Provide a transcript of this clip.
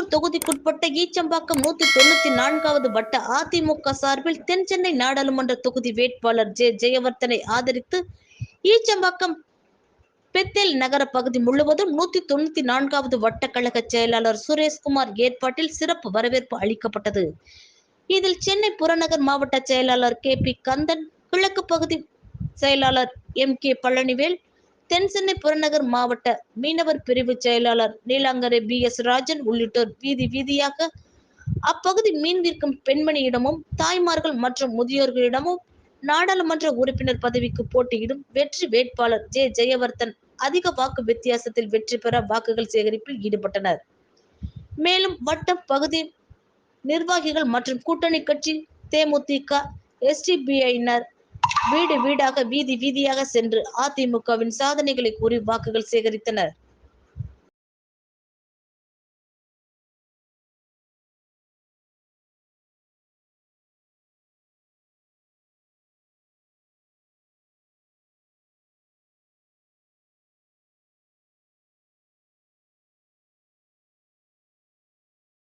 திருவள்ளூர் தொகுதிக்குட்பட்ட ஈச்சம்பாக்கம் 194வது வட்ட அதிமுக சார்பில் தென் சென்னை நாடாளுமன்ற தொகுதி வேட்பாளர் ஜெயவர்தனை ஆதரித்து ஈச்சம்பாக்கம் பெத்தேல் நகர பகுதி முழுவதும் 194வது வட்ட கழக செயலாளர் சுரேஷ்குமார் ஏற்பாட்டில் சிறப்பு வரவேற்பு அளிக்கப்பட்டது. இதில் சென்னை புறநகர் மாவட்ட செயலாளர் KP கந்தன், கிழக்கு பகுதி செயலாளர் MK பழனிவேல், தென் சென்னை புறநகர் மாவட்ட மீனவர் பிரிவு செயலாளர் நீலாங்கரை BS ராஜன் உள்ளிட்டோர் வீதி வீதியாக அப்பகுதி மீன் விற்கும் பெண்மணியிடமும் தாய்மார்கள் மற்றும் முதியோர்களிடமும் நாடாளுமன்ற உறுப்பினர் பதவிக்கு போட்டியிடும் வெற்றி வேட்பாளர் ஜெயவர்தன் அதிக வாக்கு வித்தியாசத்தில் வெற்றி பெற வாக்குகள் சேகரிப்பில் ஈடுபட்டனர். மேலும் வட்டம் பகுதி நிர்வாகிகள் மற்றும் கூட்டணி கட்சி தேமுதிக SDPIயினர் வீடு வீடாக வீதி வீதியாக சென்று அதிமுகவின் சாதனைகளை கூறி வாக்குகள் சேகரித்தனர்.